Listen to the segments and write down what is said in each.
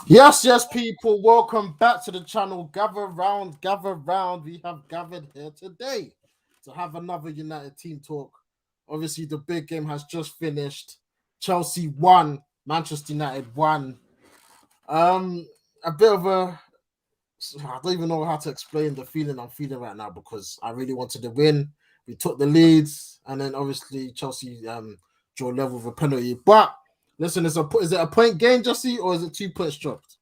Yes, people. Welcome back to the channel. Gather round, gather round. We have gathered here today to have another United team talk. Obviously, the big game has just finished. Chelsea won, Manchester United won. A bit of a I don't even know how to explain the feeling I'm feeling right now because I really wanted to win. We took the leads, and then obviously Chelsea draw level with a penalty. But listen, is it a point game, Jesse, or is it 2 points dropped?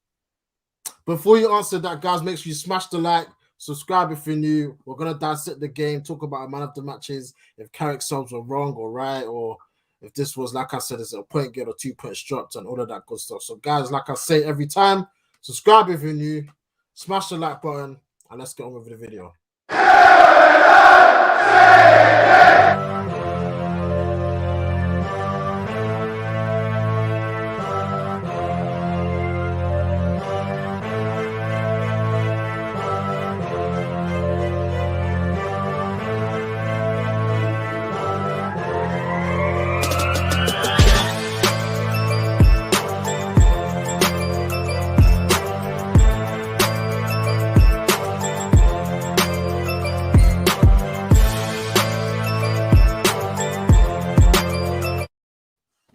Before you answer that, guys, make sure you smash the like, subscribe if you're new. We're gonna dissect the game, talk about a man of the matches, if Carrick subs were wrong or right, or if this was, like I said, is it a point get or 2 points dropped and all of that good stuff. So, guys, like I say every time, subscribe if you're new, smash the like button, and let's get on with the video.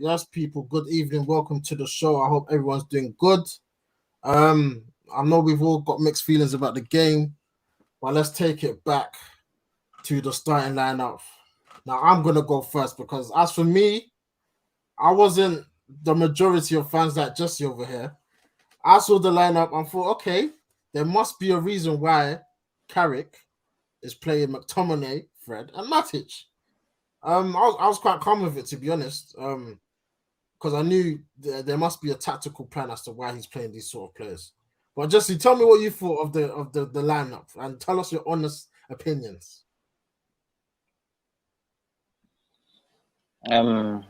Yes, people, good evening. Welcome to the show. I hope everyone's doing good. I know we've all got mixed feelings about the game, but let's take it back to the starting lineup. Now, I'm going to go first because, as for me, I wasn't the majority of fans like Jesse over here. I saw the lineup and thought, okay, there must be a reason why Carrick is playing McTominay, Fred, and Matic. I was quite calm with it, to be honest. Because I knew there must be a tactical plan as to why he's playing these sort of players. But Jesse, tell me what you thought of the lineup and tell us your honest opinions. Yeah,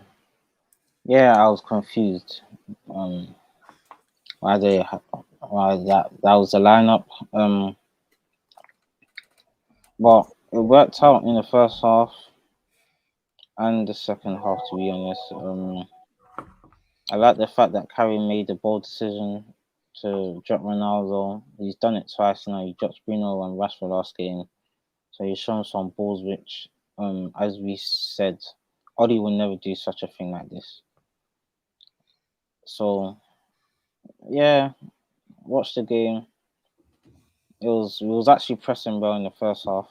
I was confused. Why that was the lineup. But it worked out in the first half and the second half. To be honest, I like the fact that Carey made a bold decision to drop Ronaldo. He's done it twice now. He dropped Bruno and Rashford last game, so he's shown some balls. Which, as we said, Oli will never do such a thing like this. So, yeah, watch the game. It was actually pressing well in the first half.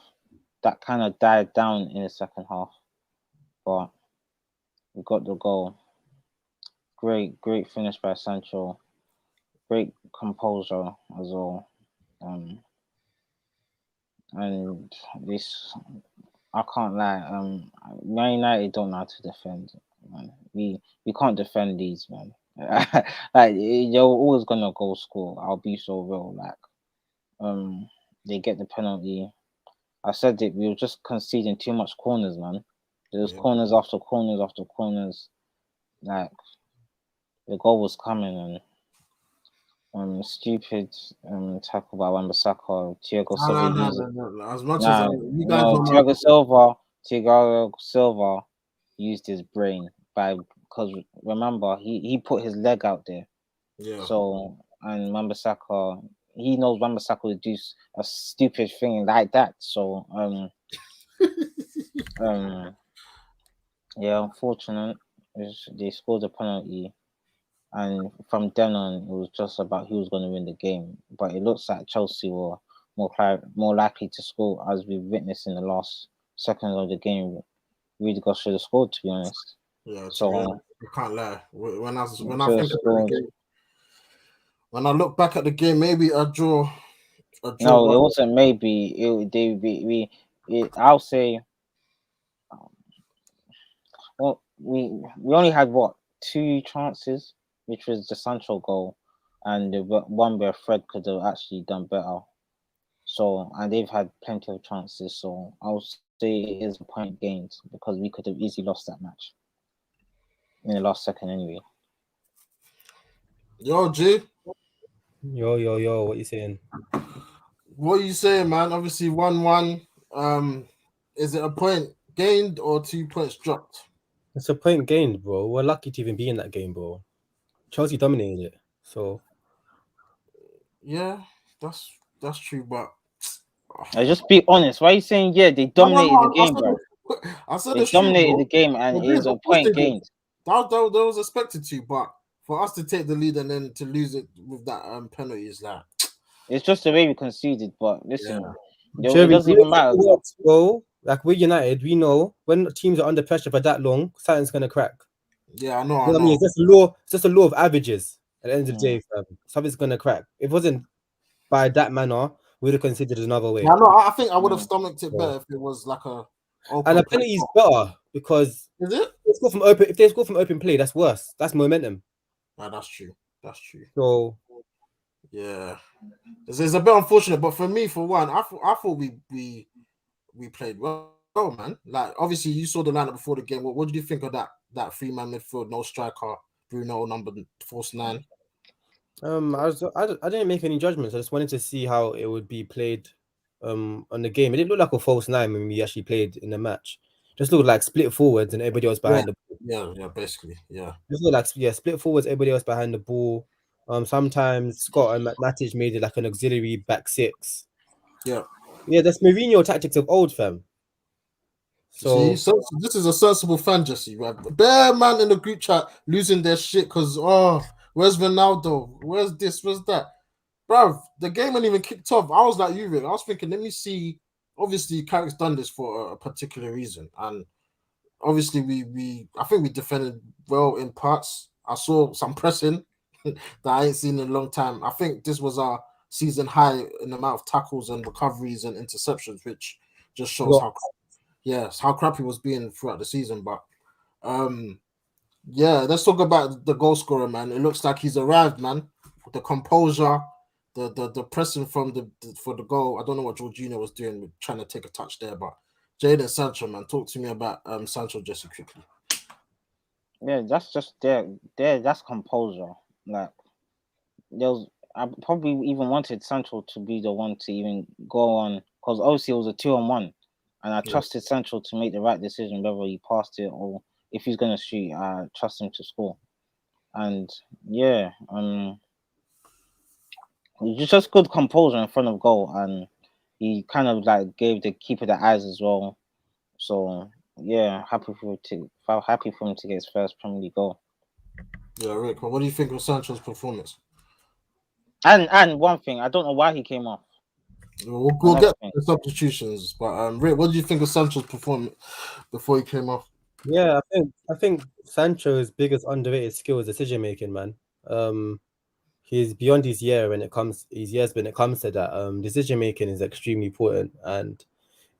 That kind of died down in the second half, but we got the goal. Great finish by Sancho. Great composure as well. And this, I can't lie. Man United don't know how to defend. Man. We can't defend these, man. Like you're always gonna go score. I'll be so real. Like, they get the penalty. I said it. We were just conceding too much corners, man. There's corners after corners after corners. Like the goal was coming, and stupid tackle by Wan-Bissaka. Thiago Silva No. As much as you guys no, don't know. Thiago Silva used his brain because remember he put his leg out there. Yeah. So and Wan-Bissaka, he knows Wan-Bissaka would do a stupid thing like that. So yeah, unfortunate. They scored a penalty, and from then on, it was just about who was going to win the game. But it looks like Chelsea were more likely to score, as we witnessed in the last seconds of the game. Rudiger should have scored, to be honest. Yeah, so I can't lie. When I think about the game, when I look back at the game, maybe a draw. No, it wasn't. Maybe I'll say. Well, we only had what 2 chances, which was the Sancho goal, and the one where Fred could have actually done better. So, and they've had plenty of chances. So I'll say it is a point gained because we could have easily lost that match in the last second anyway. Yo, G. Yo, what you saying? What are you saying, man? Obviously 1-1. Is it a point gained or 2 points dropped? It's a point gained, bro. We're lucky to even be in that game, bro. Chelsea dominated it. So Yeah, that's true, but Just be honest. Why are you saying they dominated the game, bro? I said They it's true, dominated bro. the game, and Of it was a course they point did. gained. That was expected to, but for us to take the lead and then to lose it with that penalty is like, It's just the way we conceded. But listen, yeah, it Jerry, doesn't even matter. bro. Like we're United, we know when teams are under pressure for that long, something's gonna crack. yeah, I You know. know what I mean? It's just a law. It's just a law of averages. At the end of the Mm. day, fam, something's gonna crack. If it wasn't by that manner, we'd have considered another way. Yeah, no, I think I would have Mm. stomached it So, better if it was like a and open a play. penalty is better because Is it? if they score from open play, that's worse. That's momentum. No, that's true. That's true. So Yeah, it's a bit unfortunate, but for me, for one, I thought we played well, man. Like obviously, you saw the lineup before the game. What did you think of that 3-man midfield, no striker, Bruno number false 9? I didn't make any judgments. I just wanted to see how it would be played on the game. It didn't look like a false 9 when we actually played in the match. Just looked like split forwards and everybody else behind the ball. Yeah, basically, yeah. Just looked like split forwards, everybody else behind the ball. Sometimes Scott and Matic made it like an auxiliary back six. Yeah. Yeah, that's Mourinho tactics of old, fam. See, So so this is a sensible fan, Jesse. Right? Bare man in the group chat losing their shit because where's Ronaldo? Where's this? Where's that? Bruv, the game ain't even kicked off. I was like you, Rick. I was thinking, let me see. Obviously, Carrick's done this for a particular reason, and obviously, I think we defended well in parts. I saw some pressing that I ain't seen in a long time. I think this was our season high in the amount of tackles and recoveries and interceptions, which just shows how crappy was being throughout the season. But yeah, let's talk about the goal scorer, man. It looks like he's arrived, man. The composure, the pressing from for the goal. I don't know what Jorginho was doing with trying to take a touch there, but Jadon Sancho, man, talk to me about Sancho just quickly. Yeah, that's just there. That's composure. Like I probably even wanted Sancho to be the one to even go on because obviously it was a 2-on-1, and I trusted Sancho to make the right decision whether he passed it or if he's gonna shoot. I trust him to score, and yeah, it's just good composure in front of goal, and he kind of like gave the keeper the eyes as well. So yeah, happy for him to get his first Premier League goal. Yeah, Rick, what do you think of Sancho's performance? And one thing, I don't know why he came off. We'll get the substitutions, but Rick, what do you think of Sancho's performance before he came off? yeah, I think Sancho's biggest underrated skill is decision making, man. He's beyond his years when it comes to that. Decision making is extremely important, and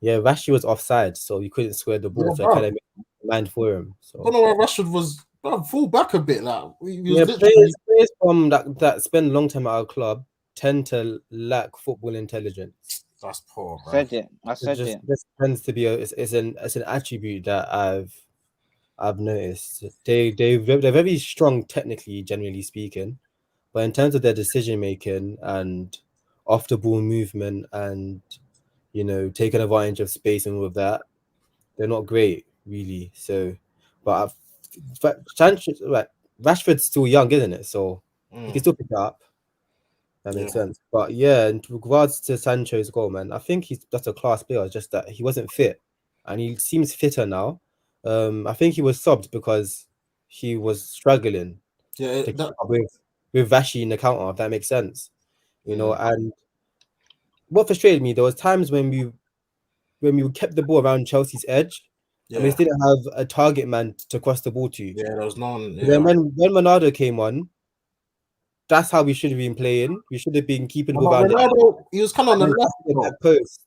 yeah, Rashi was offside, so he couldn't square the ball, so I kind of made mind for him. So I don't know why Rashford was fall back a bit. Like he was players from that spend a long time at our club tend to lack football intelligence. That's poor, bro. I said it. This tends to be it's an attribute that I've noticed. They're very strong technically, generally speaking, but in terms of their decision making and off the ball movement and taking advantage of space and all of that, they're not great really. So, but Rashford's still young, isn't it? So he can still pick it up. That makes sense. But yeah, in regards to Sancho's goal, man, I think he's just a class player. Just that he wasn't fit, and he seems fitter now. I think he was subbed because he was struggling to keep up with Vashi in the counter. If that makes sense, And what frustrated me, there was times when we kept the ball around Chelsea's edge, and we didn't have a target man to cross the ball to. Yeah, there was none. Yeah. Then when Ronaldo came on, that's how we should have been playing. We should have been keeping the ball around. Ronaldo, he was kind of on the left back post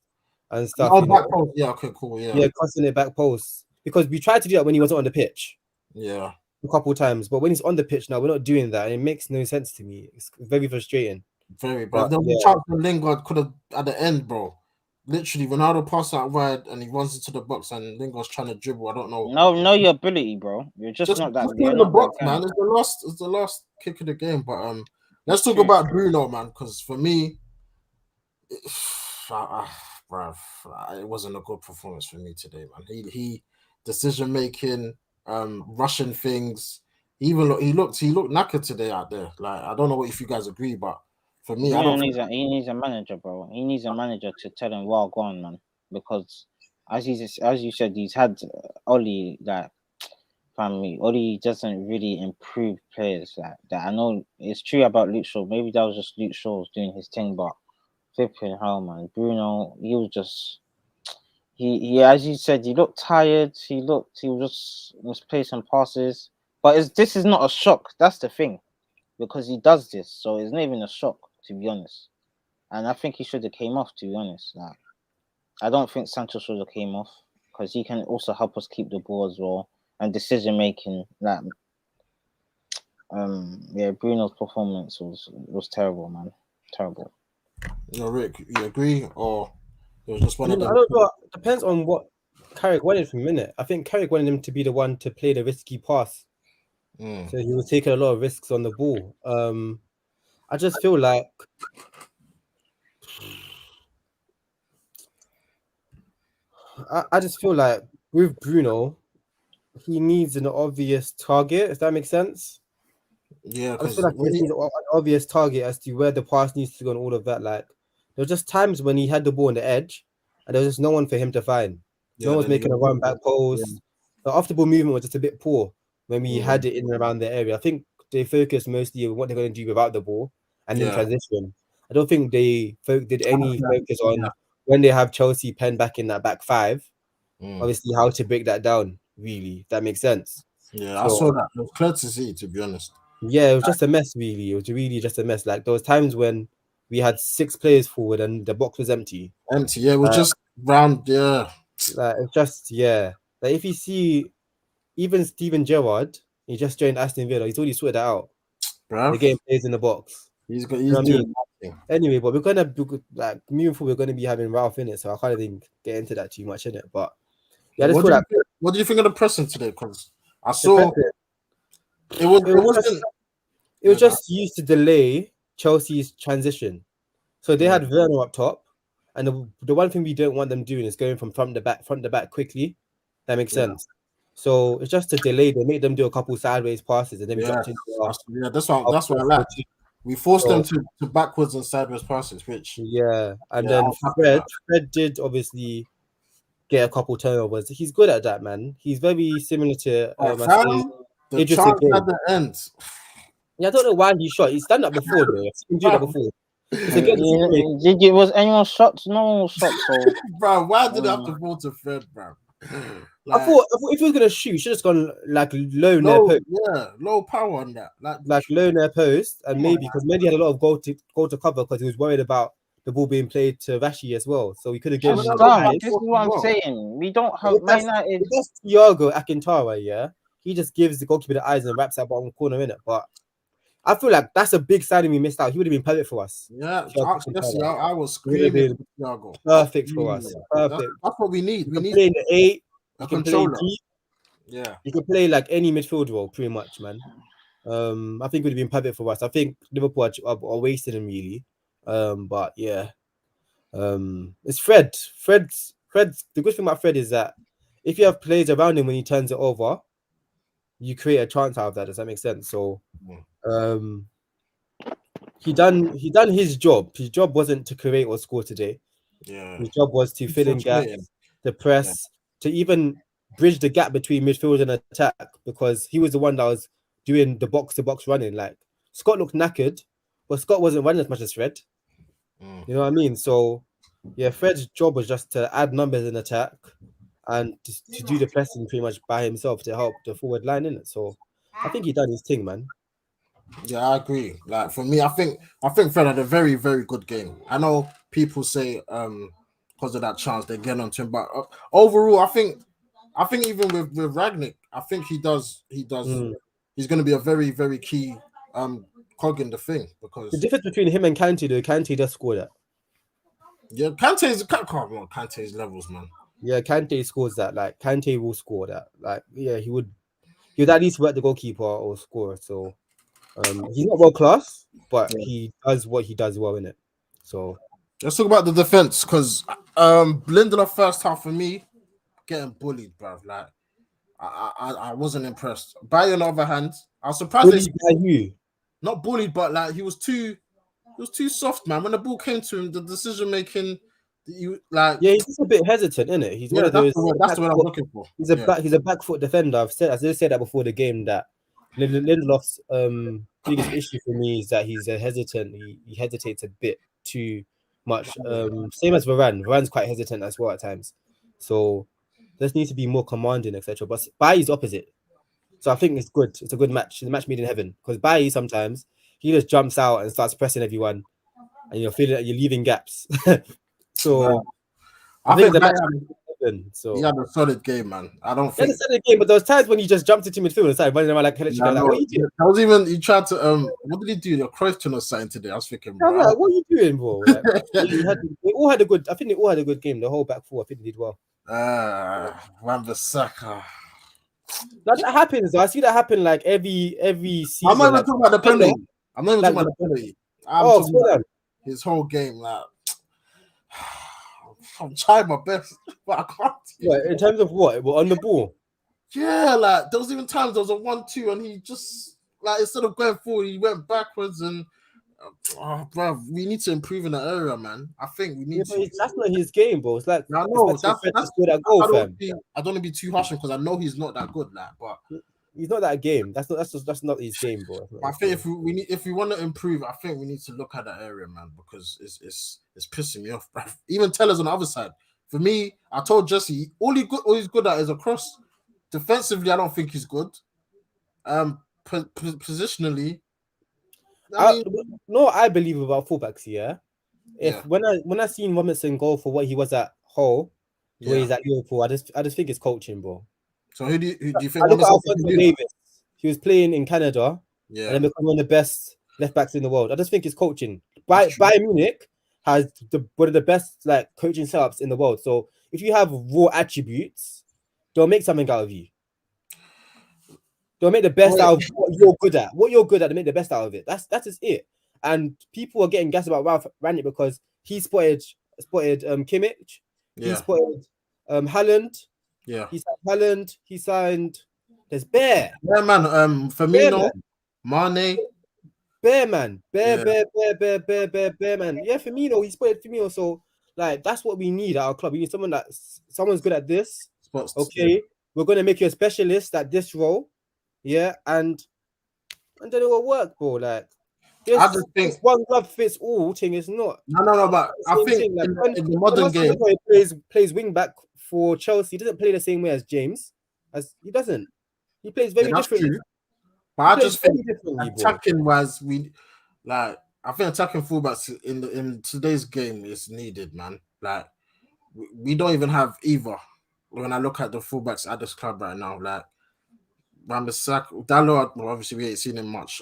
and stuff. Back post. Yeah, okay, cool. Yeah, crossing it back post, because we tried to do that when he wasn't on the pitch. Yeah, a couple of times, but when he's on the pitch now, we're not doing that, and it makes no sense to me. It's very frustrating. Very bad. There was a chance that Lingard could have at the end, bro. Literally, Ronaldo passed out wide and he runs into the box, and Lingard's trying to dribble. I don't know. No, your ability, bro. You're just not that. You're in not the box, that man. It's the last kick of the game. But let's talk about Bruno, man, because for me, it wasn't a good performance for me today, man. He decision making, rushing things. He looked knackered today out there. Like I don't know if you guys agree, but For me, Bruno he needs a manager, bro. He needs a manager to tell him, well, go on, man. Because as you said, he's had Oli that family. Oli doesn't really improve players like that. I know it's true about Luke Shaw. Maybe that was just Luke Shaw doing his thing, but flipping hell, man. Bruno, he was just he as you said, he looked tired. He was misplacing passes. But this is not a shock. That's the thing, because he does this, so it's not even a shock, to be honest. And I think he should have came off, to be honest. Like, I don't think Sancho should have came off because he can also help us keep the ball as well and decision making. Like, Bruno's performance was terrible, man. Terrible. Rick, you agree, or it was just one of them? I don't know. It depends on what Carrick wanted from minute. I think Carrick wanted him to be the one to play the risky pass, so he was taking a lot of risks on the ball. I just feel like I just feel like with Bruno, he needs an obvious target. If that makes sense. Yeah, I just feel like he needs an obvious target as to where the pass needs to go and all of that. Like, there were just times when he had the ball on the edge and there was just no one for him to find. No one was making a run back post. Yeah. The off the ball movement was just a bit poor when we had it in and around the area. I think they focused mostly on what they're going to do without the ball and in transition. I don't think they did any focus on when they have Chelsea penned back in that back five. Obviously, how to break that down, really, if that makes sense. Yeah, so, I saw that. It was clear to see, to be honest. Yeah, it was just a mess, really. It was really just a mess. Like, there was times when we had 6 players forward and the box was empty. Yeah, it was just round, Like, it's just, yeah. Like, if you see, even Steven Gerrard, he just joined Aston Villa. He's already sorted that out. Bruv. The game plays in the box. He's doing nothing. Anyway, but we're gonna be like moving forward. We're gonna be having Ralph in it, so I can't even get into that too much in it. But yeah, what do you think of the pressing today? Because I saw it was just used to delay Chelsea's transition. So they had Werner up top, and the one thing we don't want them doing is going from front to back quickly. That makes sense. So it's just to delay. They make them do a couple sideways passes, and then we dropped into that's what I like. We forced them to backwards and sideways passes, which and then Fred did obviously get a couple turnovers. He's good at that, man. He's very similar to the chance at the end. Yeah, I don't know why he shot. He's done that before, though. I've seen him do that before. Was anyone shot? No one was shot. So, bro, why did I have to fall to Fred, bro? Like, I thought if he was gonna shoot, he should have just gone like low near post. Yeah, low power on that. Like low near post, and maybe because Mendy had a lot of goal to cover because he was worried about the ball being played to Rashi as well. So we could have given him. This is what I'm saying. We don't have Man United. That's Thiago Akintara, yeah. He just gives the goalkeeper the eyes and wraps that bottom corner in it. But I feel like that's a big signing we missed out. He would have been perfect for us. Yeah, I was screaming. Perfect for us. Perfect. That's what we need. We need play in the 8. You can play deep. Yeah. You can play like any midfield role, pretty much, man. I think it would have been perfect for us. I think Liverpool are wasting him really. But yeah. It's Fred. Fred's the good thing about Fred is that if you have players around him when he turns it over, you create a chance out of that. Does that make sense? So he done his job. His job wasn't to create or score today. Yeah. His job was to fill in gaps, to press, to even bridge the gap between midfield and attack, because he was the one that was doing the box-to-box running. Like, Scott looked knackered, but Scott wasn't running as much as Fred. You know what I mean? So yeah, Fred's job was just to add numbers in attack and to do the pressing pretty much by himself to help the forward line in it. So I think he done his thing, man. Yeah, I agree. Like, for me, I think Fred had a very, very good game. I know people say because of that chance they're getting onto him, but overall, I think even with Ragnick, I think he does. He's going to be a very, very key cog in the thing, because the difference between him and Kante, though, Kante does score that. Yeah, Kante's levels, man. Yeah, Kante scores that. Like, Kante will score that. Like, yeah, he would at least work the goalkeeper or score. So he's not world class, but he does what he does well in it. So let's talk about the defense, because Lindelof first half for me getting bullied, bro. Like, I wasn't impressed. By on the other hand, I was surprised. Bullied by who? Not bullied, but like he was too was too soft, man. When the ball came to him, the decision making, you like. Yeah, he's just a bit hesitant, isn't it? He's one Yeah, of those. that's the word I'm looking for. He's a back foot defender. I just said that before the game that Lindelof's biggest issue for me is that he's a hesitant. He hesitates a bit too much. Same as Varane. Varane's quite hesitant as well at times. So this needs to be more commanding, etc. But Bailly's opposite. So I think it's good. It's a good match. It's a match made in heaven. Because Bailly sometimes he just jumps out and starts pressing everyone, and you're feeling that you're leaving gaps. So I think the match. So he had a solid game, man. I don't think it's a solid game, but there was times when he just jumped into midfield and started running around like what are you doing? I was even he tried to what did he do? The question or something today. I was thinking, bro, like, what are you doing, bro? Like, they all had a good. I think they all had a good game. The whole back four, I think they did well. Wan-Bissaka. That happens. I see that happen like every season. I'm not even talking about the penalty. I'm not even talking about the penalty. I'm talking about his whole game. Like, I'm trying my best, but I can't. What, in terms of what? On the ball? Yeah, like there was even times there was a 1-2 and he just like instead of going forward, he went backwards and bro, we need to improve in that area, man. I think we need to. That's not his game, bro. It's like I know that's good at goal, fam. I don't want to be too harsh because I know he's not that good, like, but he's not that game. That's not his game, bro. I think if we want to improve, I think we need to look at that area, man, because it's pissing me off, bro. Even Teller's on the other side. For me, I told Jesse all he's good at is a cross. Defensively, I don't think he's good. Positionally, I believe about fullbacks. Yeah, when I seen Robinson go for what he was at Hull, where he's at Liverpool, I just think it's coaching, bro. So who do you think? Davis. He was playing in Canada, and then become one of the best left backs in the world. I just think it's coaching. Bayern Munich has one of the best like coaching setups in the world. So if you have raw attributes, they'll make something out of you. They'll make the best out of what you're good at. What you're good at, they make the best out of it. That's just it. And people are getting gassed about Ralph Rangnick because he spotted Kimmich. He spotted Haaland. Yeah. He signed Haaland. He signed. There's Bear. Yeah, man. Firmino, Mane. Bear, man. Bear, man. Yeah, Firmino. He spotted Firmino. So, like, that's what we need at our club. We need someone's good at this. Okay. We're going to make you a specialist at this role. Yeah. And then it will work, bro. Like, I just think one glove fits all thing is not. No, but I think like, in the modern game, he plays wing back for Chelsea. He doesn't play the same way as James. He doesn't. He plays very differently. True. But I just think attacking wise, I think attacking fullbacks in today's game is needed, man. Like we don't even have either. When I look at the fullbacks at this club right now, like Wan-Bissaka, Dalot, obviously we ain't seen him much.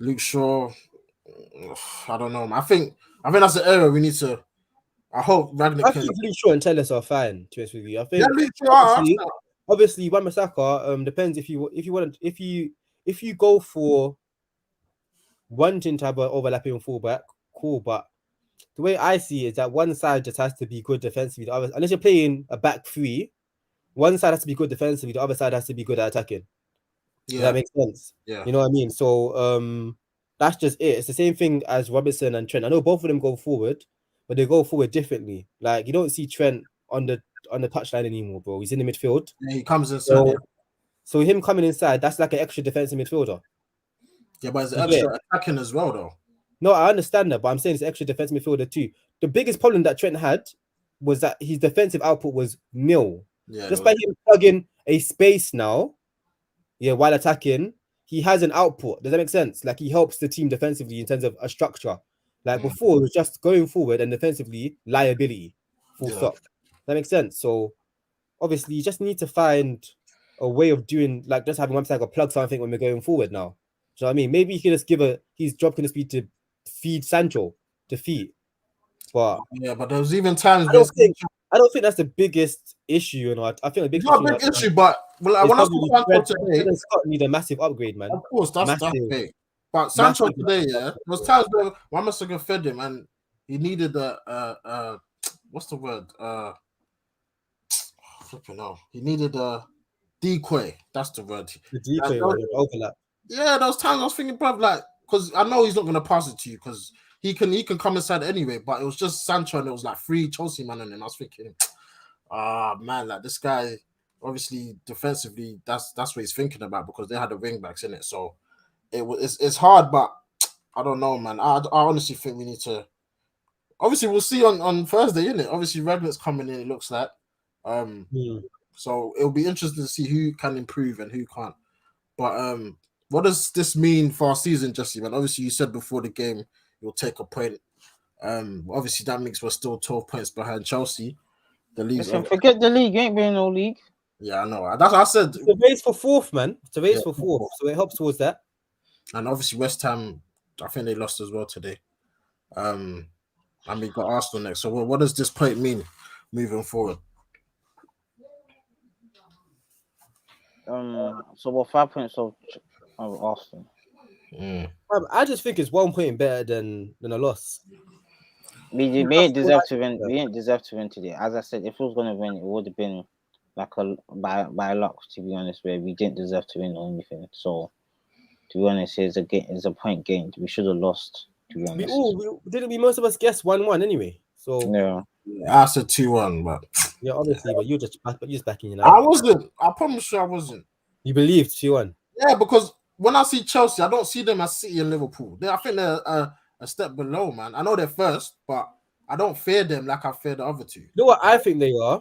Luke Shaw, I don't know. I think that's the area we need to. I hope Ragnick can. Luke Shaw and Telles are fine. To be honest with you, I think. Yeah, Luke Shaw. Obviously, Wan-Bissaka depends if you go for wanting to have an overlapping fullback, cool. But the way I see it is that one side just has to be good defensively. The other, unless you're playing a back three, one side has to be good defensively. The other side has to be good at attacking. Yeah, does that makes sense. Yeah, you know what I mean. So that's just it. It's the same thing as Robertson and Trent. I know both of them go forward, but they go forward differently. Like you don't see Trent on the touchline anymore, bro. He's in the midfield. Yeah, he comes inside. So him coming inside, that's like an extra defensive midfielder. Yeah, but it's extra attacking as well, though. No, I understand that, but I'm saying it's extra defensive midfielder too. The biggest problem that Trent had was that his defensive output was nil. Yeah, just by him plugging a space now, while attacking, he has an output. Does that make sense? Like he helps the team defensively in terms of a structure. Like before, it was just going forward and defensively liability. Full stop. That makes sense. So obviously, you just need to find a way of doing like just having one side or plug something when we're going forward now. Do you know what I mean? Maybe he can just his job can just be to feed Sancho to feed. But but there's even times I don't think that's the biggest issue, you know. I think the biggest issue. Not a big issue, but when I saw Sancho today, Scott need a massive upgrade, man. Of course, that's big. But Sancho today, there was times where Wan-Bissaka fed him, and he needed what's the word? Flipping out. He needed a decoy. That's the word. The decoy overlap. Yeah, those times I was thinking, bro, like, because I know he's not gonna pass it to you because he can come inside anyway. But it was just Sancho and it was like 3 Chelsea man, and then I was thinking, man, like this guy obviously defensively that's what he's thinking about because they had the wing backs in it. So it's hard, but I don't know, man. I honestly think we need to. Obviously, we'll see on Thursday, isn't it? Obviously, Ragnar's coming in. It looks like, so it'll be interesting to see who can improve and who can't. But what does this mean for our season, Jesse? Man, obviously, you said before the game you'll take a point. Obviously, that means we're still 12 points behind Chelsea. The league. Listen, forget the league. You ain't been in no league. Yeah, I know. That's what I said. It's a race for fourth, man. It's a race for fourth, so it helps towards that. And obviously, West Ham, I think they lost as well today. And we got Arsenal next. So what does this point mean moving forward? So we're 5 points of Arsenal. I just think it's 1 point better than a loss. We ain't deserve to win. We ain't deserve to win today. As I said, if we was gonna win, it would have been like by luck. To be honest, where we didn't deserve to win or anything. So to be honest, it's a point gained. We should have lost. To be honest, Didn't most of us guess 1-1 anyway? So yeah, I said 2-1, but yeah, obviously, but you're just backing United. I wasn't. I promise you, I wasn't. You believed 2-1? Yeah, because when I see Chelsea, I don't see them as City and Liverpool. I think they're a step below, man. I know they're first, but I don't fear them like I fear the other two. You know what I think they are?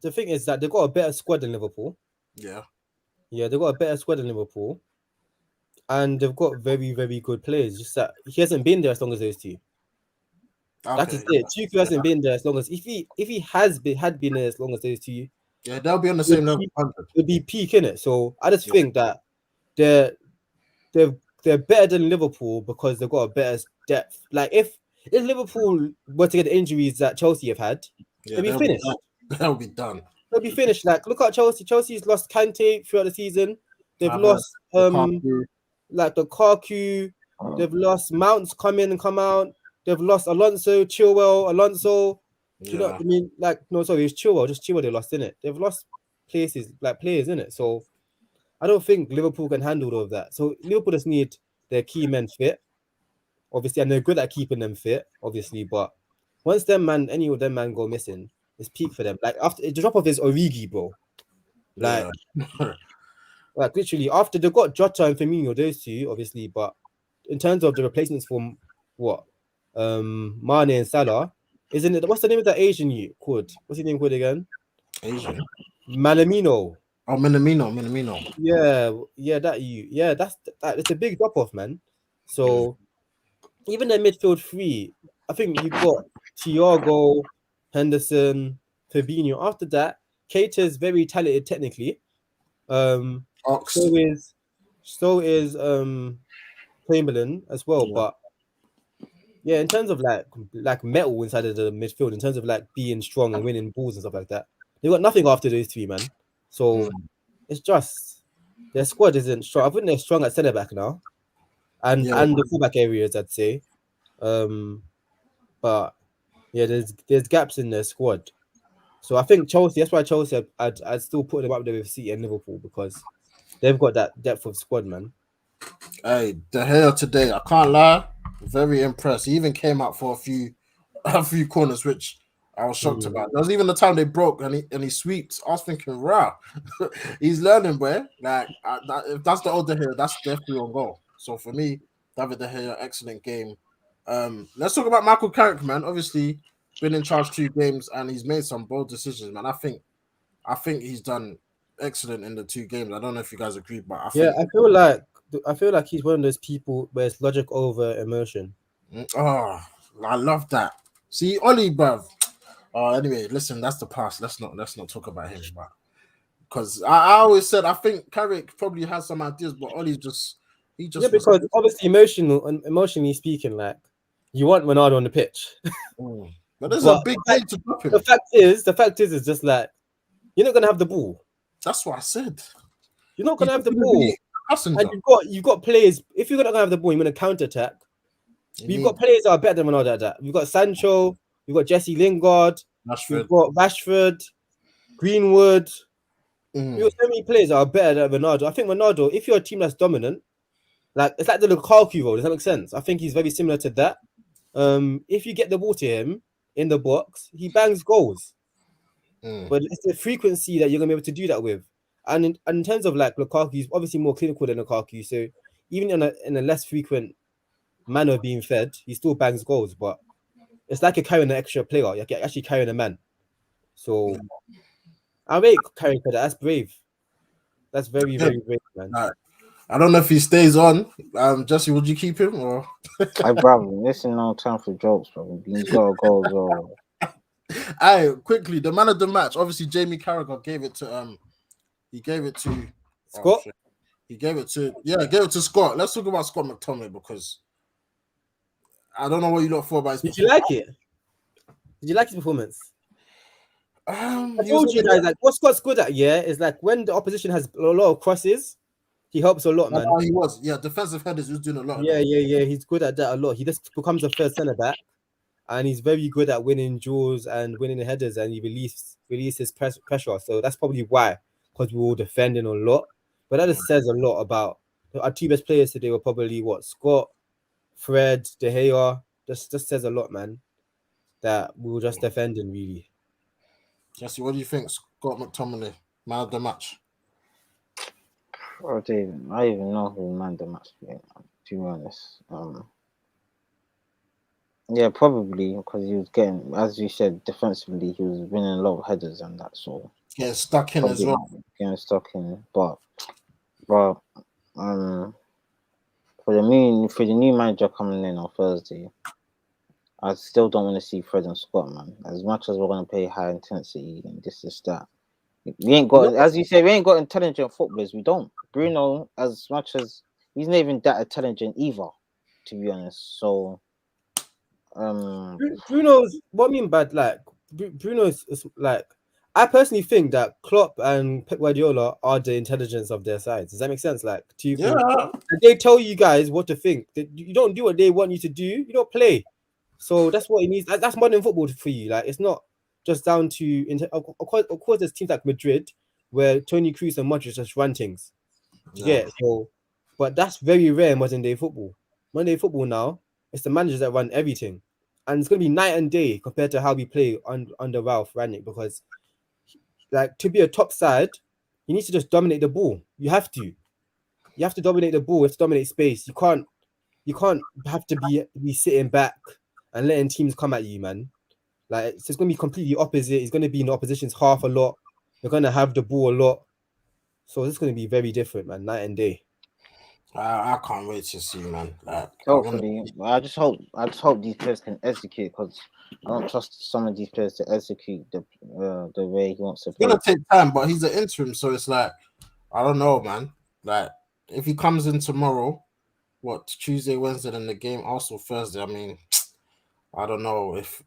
The thing is that they've got a better squad than Liverpool. Yeah, they've got a better squad than Liverpool. And they've got very, very good players. Just that he hasn't been there as long as those two. Okay, that is it. Tuchel hasn't been there as long as if he had been there as long as those two. Yeah, they'll be on the same level. It'll be peak in it. So I just think that they're better than Liverpool because they've got a better depth. Like if Liverpool were to get the injuries that Chelsea have had, they'll be finished. They'll be done. They'll be finished. Like look at Chelsea. Chelsea's lost Kante throughout the season. They've lost like the Lukaku. They've lost Mounts come in and come out. They've lost Alonso. You know what I mean? Like, no, sorry, it's Chilwell. Just Chilwell they lost, innit? They've lost players, innit? So I don't think Liverpool can handle all of that. So Liverpool just need their key men fit, obviously, and they're good at keeping them fit, obviously. But once any of them man go missing, it's peak for them. Like after the drop off is Origi, bro. Like, like literally after they got Jota and Firmino, those two, obviously. But in terms of the replacements for what, Mane and Salah. Isn't it? What's the name of that Asian you called? What's his name called again? Asian. Minamino. Oh, Minamino. Yeah, that you. Yeah, that. It's a big drop off, man. So even the midfield three, I think you got Thiago, Henderson, Fabinho. After that, Keita's very talented technically. Ox. So is Chamberlain as well, but. Yeah, in terms of like metal inside of the midfield, in terms of like being strong and winning balls and stuff like that, they got nothing after those three, man. So it's just their squad isn't strong. I think they're strong at centre back now, and the fullback areas, I'd say. But yeah, there's gaps in their squad. So I think Chelsea. That's why Chelsea, I'd still put them up there with City and Liverpool because they've got that depth of squad, man. Hey, De Gea today, I can't lie. Very impressed. He even came out for a few corners, which I was shocked about. There was even the time they broke and he sweeps. I was thinking, wow, he's learning, boy. Like if that's the old De Gea, that's definitely on goal. So for me, David De Gea, excellent game. Let's talk about Michael Carrick, man. Obviously, been in charge 2 games and he's made some bold decisions, man. I think he's done excellent in the 2 games. I don't know if you guys agree, but I feel like he's one of those people where it's logic over emotion. Oh, I love that. See, Ollie, bruv. Anyway, listen, that's the past. Let's not talk about him, but because I always said I think Carrick probably has some ideas, but Ollie's just because obviously emotionally speaking, like you want Ronaldo on the pitch. But there's a big game to drop him. The fact is, it's just like you're not gonna have the ball. That's what I said. You're not gonna have the ball. And you've got players. If you're not gonna have the ball, you're gonna counter attack. We've got players that are better than Ronaldo at that. We've got Sancho, we've got Jesse Lingard, we've got Rashford, Greenwood. We've got so many players that are better than Ronaldo. I think Ronaldo, if you're a team that's dominant, Like it's like the Lukaku role. Does that make sense? I think he's very similar to that. If you get the ball to him in the box, he bangs goals. But it's the frequency that you're gonna be able to do that with. And in terms of like Lukaku, he's obviously more clinical than Lukaku. So even in a less frequent manner of being fed, he still bangs goals. But it's like you're carrying an extra player. You're actually carrying a man. So I rate carrying for that. That's brave. That's very, very brave, man. I don't know if he stays on. Jesse, would you keep him or? Hey, brother, listen, no time for jokes, bro. He's got to go as well. Quickly, the man of the match. Obviously, Jamie Carragher gave it to he gave it to Scott. He gave it to Scott. Let's talk about Scott McTominay because I don't know what you look for about his Did you like it? Did you like his performance? I told you guys, like, what Scott's good at, is like when the opposition has a lot of crosses, he helps a lot, man. He was, defensive headers. He was doing a lot. Yeah. He's good at that a lot. He just becomes a third centre back, and he's very good at winning duels and winning the headers, and he releases pressure. So that's probably why, because we were defending a lot. But that just says a lot about our two best players today. Were probably Scott, Fred, De Gea. Just says a lot, man. That we were just defending really. Jesse, what do you think, Scott McTominay, man of the match? Oh, David, I don't even know who man of the match is, to be honest. Yeah, probably because he was getting, as you said, defensively, he was winning a lot of headers and that. So getting stuck in as well. Getting stuck in, but for the new manager coming in on Thursday, I still don't want to see Fred and Scott, man. As much as we're going to play high intensity and this is that, we ain't got, as you say, we ain't got intelligent footballers. We don't. Bruno, as much as he's not even that intelligent either, to be honest. So, Bruno's what I mean by like Bruno's is like, I personally think that Klopp and Pep Guardiola are the intelligence of their sides. Does that make sense? Like, they tell you guys what to think. You don't do what they want you to do. You don't play. So that's what it needs. That's modern football for you. Like, it's not just down to of course there's teams like Madrid where Toni Kroos and Modric just run things. So, but that's very rare in modern day football. Modern day football now, it's the managers that run everything, and it's gonna be night and day compared to how we play under Ralph Rangnick, because like to be a top side, you need to just dominate the ball. You have to dominate the ball. You have to dominate space. You can't have to be sitting back and letting teams come at you, man. Like, it's going to be completely opposite. It's going to be in the opposition's half a lot. You're going to have the ball a lot. So it's going to be very different, man. Night and day. I can't wait to see, man. Like, hopefully, I just hope these players can execute, because I don't trust some of these players to execute the way he wants to play. It's gonna take time, but he's an interim, so it's like, I don't know, man. Like, if he comes in tomorrow, Tuesday, Wednesday, then the game, also Thursday. I mean, I don't know if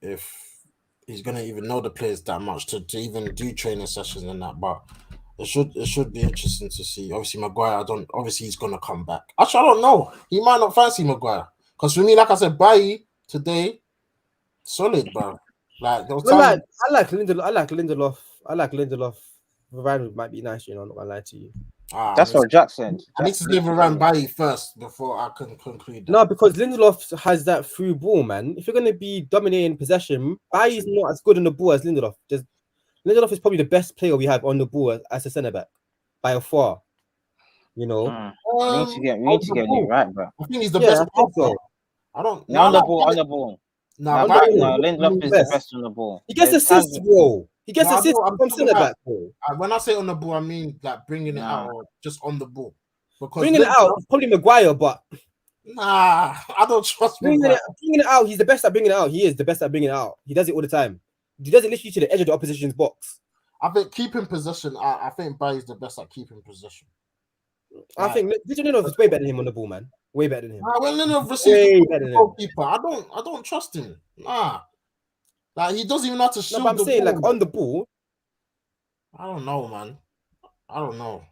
he's gonna even know the players that much to even do training sessions and that, but it should be interesting to see. Obviously, Maguire, obviously he's gonna come back. Actually, I don't know. He might not fancy Maguire. Because for me, like I said, Bailly today, solid, bro. Like, I like Lindelof. I like Lindelof. Varane might be nice, I'm not gonna lie to you. That's what Jack said. I need to leave Varane Bailly first before I can conclude that. No, because Lindelof has that through ball, man. If you're gonna be dominating possession, Bailly's not as good on the ball as Lindelof. Lindelof is probably the best player we have on the ball as a centre back by far. We need to get it right, bro. I think he's the best player. On the ball. No, Lindelof is the best on the ball. He gets assists, bro. He gets assists from centre back, bro. When I say on the ball, I mean like bringing it out or just on the ball. Because bringing it out is probably Maguire, but I don't trust bringing it out. He's the best at bringing it out. He is the best at bringing it out. He does it all the time. He does it literally to the edge of the opposition's box. I think keeping possession. I think Bailly's the best at keeping possession. I think Lindelof is way better than him on the ball, man. Way better than him. When Lindelof receives the goalkeeper, I don't trust him. Like, he doesn't even know how to shield the ball. I'm saying, like, on the ball. I don't know, man. I don't know.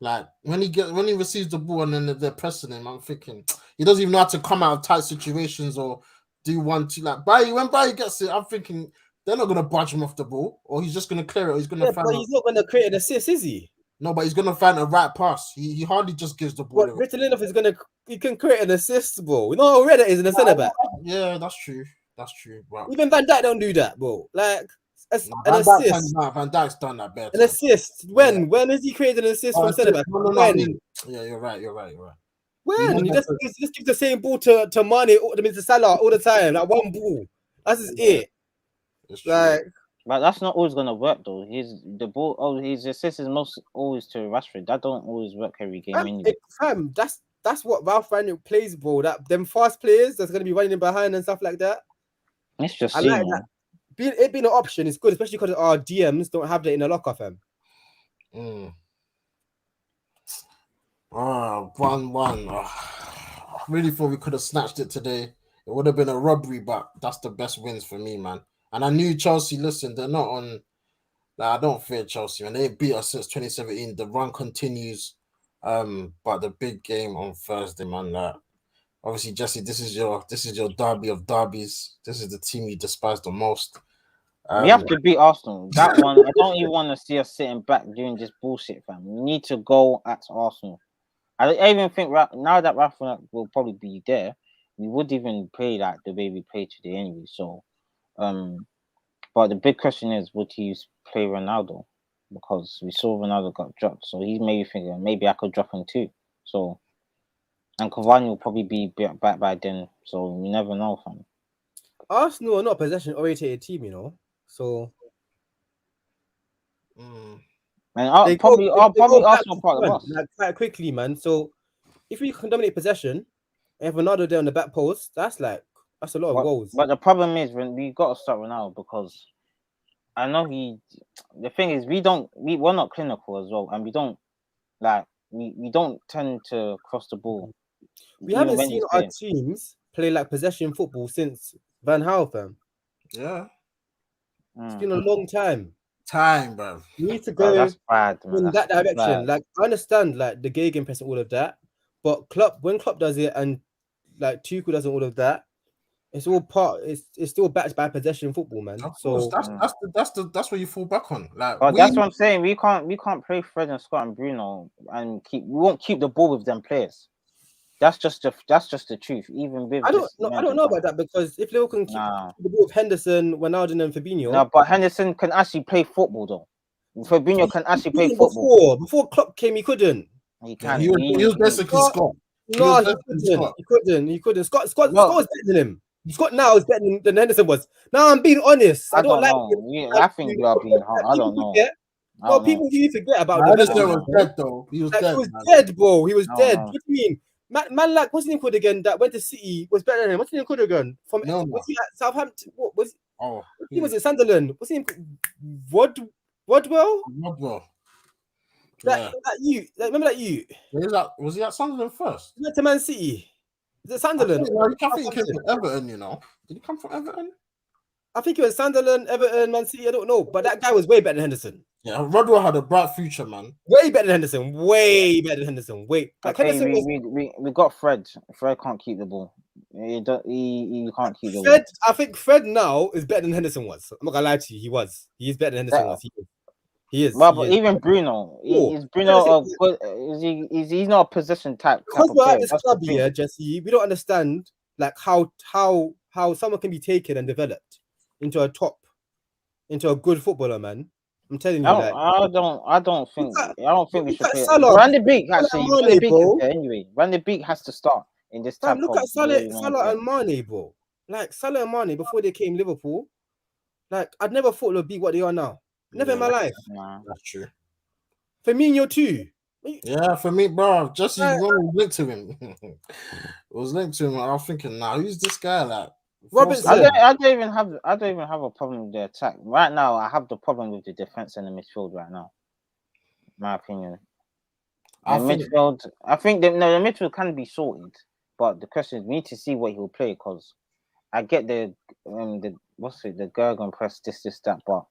Like, when he receives the ball and then they're pressing him, I'm thinking he doesn't even know how to come out of tight situations or do 1-2. Like, when Bailly gets it, I'm thinking they're not gonna budge him off the ball, or he's just gonna clear it, or he's gonna but he's not gonna create an assist, is he? No, but he's gonna find a right pass. He hardly just gives the ball But away. Richard Lindelof is gonna. He can create an assist, bro. You know how rare that is in a centre back. Yeah, that's true. That's true. Wow. Even Van Dijk don't do that, bro. Like an Van Dijk assist, Van Dijk's done that better. an assist. When has he created an assist from centre back? No, I mean, yeah, you're right. When he just gives the same ball to Mane, to Salah all the time, like one ball. That's just it. Like, but that's not always gonna work though. His assist is most always to Rashford. That don't always work every game anyway. That's what Ralph Rangnick plays, bro. That them fast players that's gonna be running behind and stuff like that. It's just I like that. It being an option is good, especially because our DMs don't have that in the locker, fam. 1-1. I really thought we could have snatched it today. It would have been a robbery, but that's the best wins for me, man. And I knew Chelsea, listen, they're not on. Like, I don't fear Chelsea, man. They beat us since 2017. The run continues. But the big game on Thursday, man. Obviously, Jesse, this is your derby of derbies. This is the team you despise the most. We have to beat Arsenal. That one, I don't even want to see us sitting back doing this bullshit, fam. We need to go at Arsenal. I even think now that Rafa will probably be there, we would even play like the way we played today anyway. So, but the big question is, would he play Ronaldo? Because we saw Ronaldo got dropped, so he's maybe thinking maybe I could drop him too. So, and Cavani will probably be back by then. So you never know, fam. Arsenal are not a possession-oriented team, you know. So, and probably Arsenal part of us like, quite quickly, man. So, if we can dominate possession, and have Ronaldo there on the back post, that's a lot of goals. But the problem is when we got to start Ronaldo because I know the thing is we're not clinical as well, and we don't tend to cross the ball. We haven't seen our teams play like possession football since Van Gaal, fam. Yeah. It's been a long time. Bro. We need to go that's bad, man. in that direction. Bad. Like, I understand like the gegenpress and all of that, but when Klopp does it and like Tuchel does all of that, it's all it's still backed by possession football, man. Of course, that's what you fall back on. Like, that's what I'm saying. We can't play Fred and Scott and Bruno and we won't keep the ball with them players. That's just the truth. Even with I don't know about that because if Liverpool can keep the ball with Henderson, Ronaldo, and Fabinho. No, but Henderson can actually play football though. Fabinho can actually play football. Before Klopp came, he couldn't. He can. He was basically Scott. No, he couldn't. Scott was better than him. Scott now is better than Henderson was. Now I'm being honest. I don't like. I think you are being hard. I don't know. Well, people usually forget about Henderson was dead though. He was dead. He was dead, bro. He was dead. What do you mean? Man, like what's his name called again? That went to City was better than him. What's his name called again? Was he at Southampton? What was? Oh, he was at Sunderland. What's his name? Rodwell. Remember that you? Was he at Sunderland first? He went to Man City. Is it Sunderland? I think he came from Everton. You know, did he come from Everton? I think he was Sunderland, Everton, Man City. I don't know, but that guy was way better than Henderson. Yeah, Rodwell had a bright future, man. Way better than Henderson. Way better than Henderson. Like Henderson we got Fred. Fred can't keep the ball. He can't keep the ball. I think Fred now is better than Henderson was. I'm not gonna lie to you. He is better than Henderson was. He is. But even Bruno, is Bruno good? He's not a possession type. Because we're at this club here, Jesse, we don't understand like how someone can be taken and developed into a good footballer, man. I'm telling you, I don't think we should play. Randy Beek actually. Randy Beek is there anyway. Randy Beek has to start in this type. Look at Salah and Mane, bro. Like Salah and Mane before they came Liverpool. Like I'd never thought they'd be what they are now. Never in my life. That's true. Firmino too. Yeah, for me, bro. Jesse was linked to him. It was linked to him. I was thinking, who's this guy? Like Robertson. I don't even have a problem with the attack right now. I have the problem with the defense and the midfield right now. My opinion. I think the midfield can be sorted, but the question is we need to see what he'll play because I get the Gergen press this that, but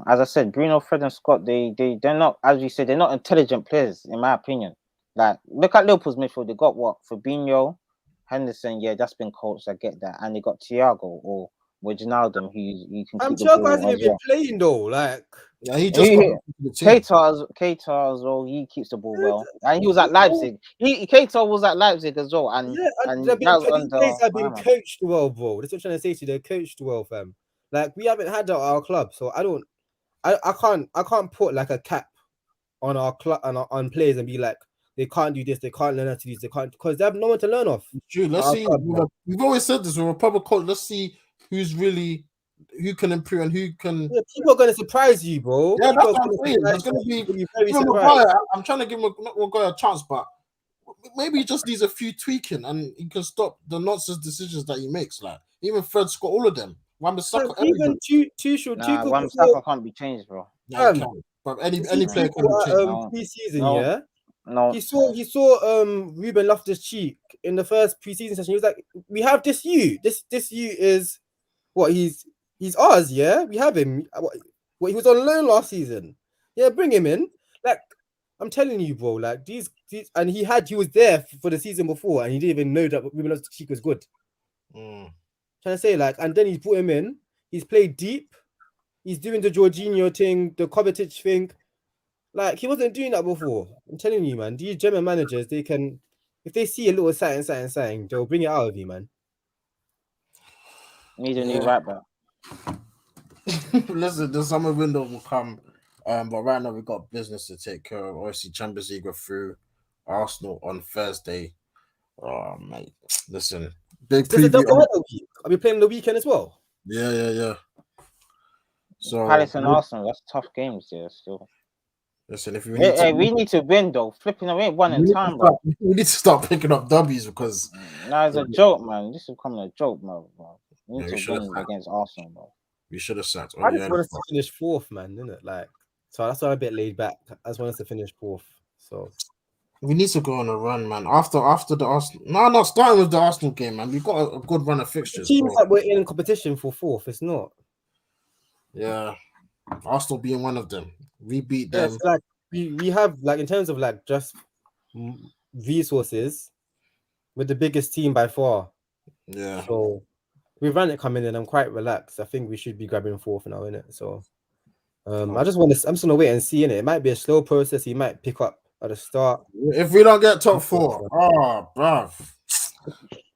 as I said, Bruno, Fred, and Scott they're not, as you said, they're not intelligent players in my opinion. Like look at Liverpool's midfield. They got what? Fabinho, Henderson, that's been coached. I get that, and they got Thiago or with Ronaldo, who can I'm keep the sure ball hasn't as even been well. playing though. Like, Yeah, he just got He- into the team. Keita as well. He keeps the ball well, and he was at Leipzig. Keita was at Leipzig as well, and these that was players have been under. coached well, bro. That's what I'm trying to say to you. They're coached well, fam. Like, we haven't had that at our club, so I can't put like a cap on our club on players and be like, they can't do this, they can't learn how to do this, they can't, because they have no one to learn off. True. Let's see. We've always said this with a proper coach. Let's see who can improve and who can. Yeah, people are gonna surprise you, bro. Yeah, People that's what I'm saying. There's going to be very even surprised. Maguire. I'm trying to give Maguire a chance, but maybe he just needs a few tweaking and he can stop the nonsense decisions that he makes. Like even Fred's got all of them. Wan-Bissaka, Even Wan-Bissaka can't be changed, bro. no, he can't. But any player can be changed. Pre-season, No. yeah. No, He saw Ruben Loftus-Cheek in the first pre-season session. He was like, "We have this you. This you is what he's ours. Yeah, we have him. What he was on loan last season. Yeah, bring him in. Like, I'm telling you, bro. Like these and he was there for the season before, and he didn't even know that Ruben Loftus-Cheek was good. Trying to say like, and then he's put him in. He's played deep. He's doing the Jorginho thing, the Kovacic thing. Like, he wasn't doing that before. I'm telling you, man. These German managers, they can, if they see a little something, they'll bring it out of you, man. need a new right back. Listen, the summer window will come, but right now we've got business to take care of. Obviously, Champions League go through Arsenal on Thursday. Oh, mate. Listen, big There's a preview. double header week. Are we playing the weekend as well? Yeah. So Palace and Arsenal, that's tough games there still. listen, if we need to win though. Flipping away one in time, bro. We need to start picking up W's because it's a joke, man. This is becoming a joke, bro. We need to win against Arsenal, bro. We should have sacked. I just want us to finish fourth, man, isn't it? Like, so that's why I'm a bit laid back. I just want us to finish fourth. So we need to go on a run, man. After the Arsenal, no, starting with the Arsenal game, man. We've got a good run of fixtures. The teams that we're in competition for fourth, it's not. Yeah, Arsenal being one of them. We beat them. Yes, like we have like in terms of like just resources, we're the biggest team by far. Yeah. So we ran it coming in. I'm quite relaxed. I think we should be grabbing fourth now, innit? So I'm just gonna wait and see, innit? It might be a slow process. He might pick up at the start. If we don't get top four, bruv.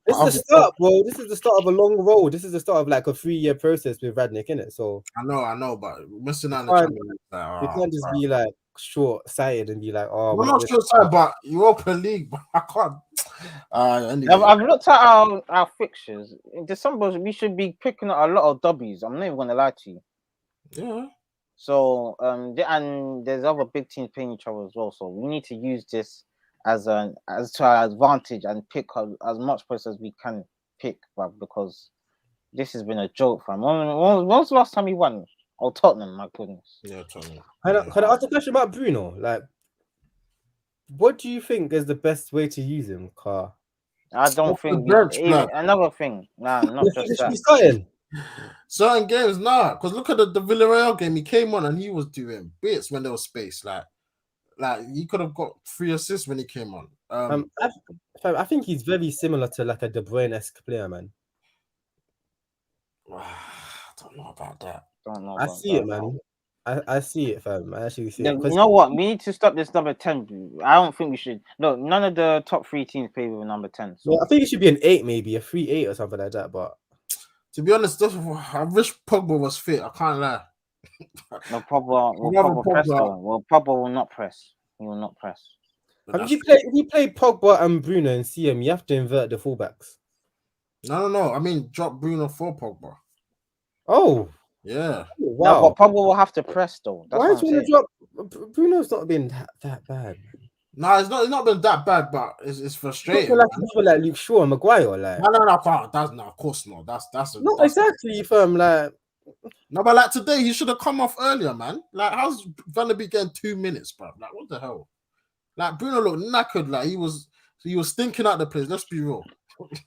This is the start, bro. This is the start of a long road. This is the start of like a 3-year process with Radnick, innit? So I know, but missing out on the you can't just be like short-sighted and be like, we're not short-sighted, but Europa League, but I can't. Anyway. I've looked at our fixtures. In December, we should be picking up a lot of W's. I'm not even gonna lie to you. Yeah. So and there's other big teams playing each other as well. So we need to use this as to our advantage and pick up as much points as we can pick, but because this has been a joke, fam. When was the last time we won? Oh, Tottenham, my goodness. Yeah, Tottenham. Can I ask a question about Bruno? Like, what do you think is the best way to use him, Car? I don't think another thing. Nah, not just that. Certain games, because look at the Villarreal game. He came on and he was doing bits when there was space. Like he could have got 3 assists when he came on. I think he's very similar to like a De Bruyne-esque player, man. I don't know about that. I see it, man. I see it, fam. I actually see it. You know what? We need to stop this number 10. I don't think we should. No, none of the top 3 teams play with a number 10. So. Well, I think it should be an 8, maybe a 3-8 or something like that. But to be honest, I wish Pogba was fit. I can't lie. No, Pogba press though. Well, Pogba will not press. He will not press. If you play Pogba and Bruno and CM, you have to invert the fullbacks. No. I mean, drop Bruno for Pogba. Oh. Yeah. Wow. No, but Pogba will have to press though. That's why is he drop? Bruno's not been that bad. No, it's not been that bad, but it's frustrating. Like people like Luke Shaw and Maguire, like no, that's of course not. That's exactly from like. No, but like today, he should have come off earlier, man. Like, how's Van der Beek getting 2 minutes, bro? Like, what the hell? Like, Bruno looked knackered. Like, he was stinking out the place. Let's be real.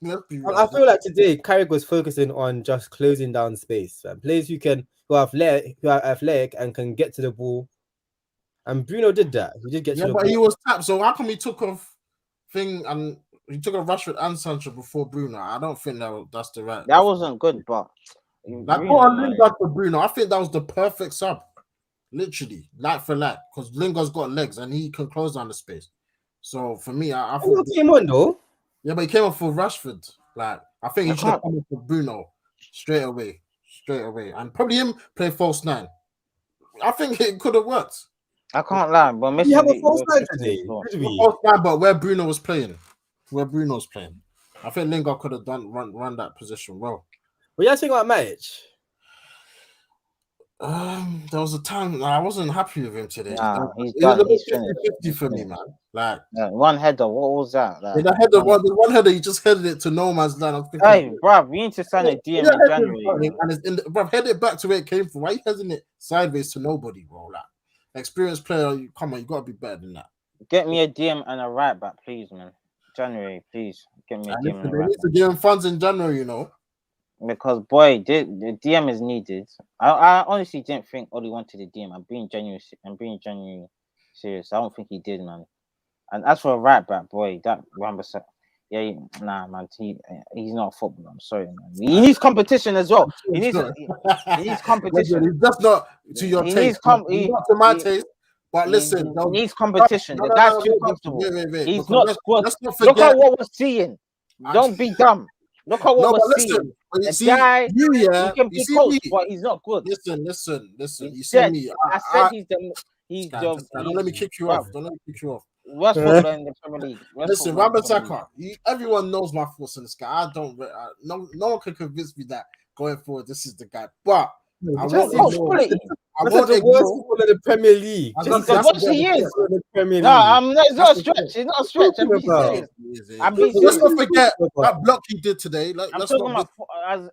I feel like today, Carrick was focusing on just closing down space. Man. Players who are athletic and can get to the ball. And Bruno did that. He did get to the ball. But he was tapped. So how come he took off and he took off Rashford and Sancho before Bruno? I don't think that's the right. That wasn't good, but Like put Bruno, on man. Lingard for Bruno. I think that was the perfect sub. Literally, like for like, because Lingard's got legs and he can close down the space. So for me, I thought came on though. yeah, but he came up for Rashford. Like I think he should have come up for Bruno straight away, and probably him play false 9. I think it could have worked. I can't lie, but Messi. You have a false 9 today, did we? False 9, but where Bruno was playing, I think Lingard could have run that position well. What you think about Matic? There was a time I wasn't happy with him today. Nah, he's it was done. a bit He's 50-50 for me, man. Like one header. What was that? Like, the header, one header, he just headed it to no man's land. I'm thinking, hey, bruv, we need to sign a DM in January. And it's bruv, head it back to where it came from. Why are you heading it sideways to nobody, bro? Like experienced player, come on, you gotta be better than that. Get me a DM and a right back, please, man. January, please. Get me a DM and a right back. They need to give him funds in January, you know. Because boy, the DM is needed. I honestly didn't think Oli wanted a DM. I'm being genuine serious. I don't think he did, man. And as for a right back, boy, that Rambasa, nah, man, he's not a footballer. I'm sorry, man. He needs competition as well. He needs competition. He's just not to your taste. Not to my taste. But listen, he needs competition. The guy's too comfortable. Wait. He's not squad. Look at what we're seeing. Don't be dumb. Look at what we're seeing. The guy, he can be coached, but he's not good. Listen. You see me. I said he's the. Don't let me kick you off. Worst footballer in the Premier League. Listen, Wan-Bissaka, everyone knows my thoughts on this guy. No one can convince me that going forward, this is the guy. But I want the worst footballer in the Premier League. He is. No, it's not a stretch. It's not a stretch. I'm being serious. Let's not forget that block he did today. I'm talking about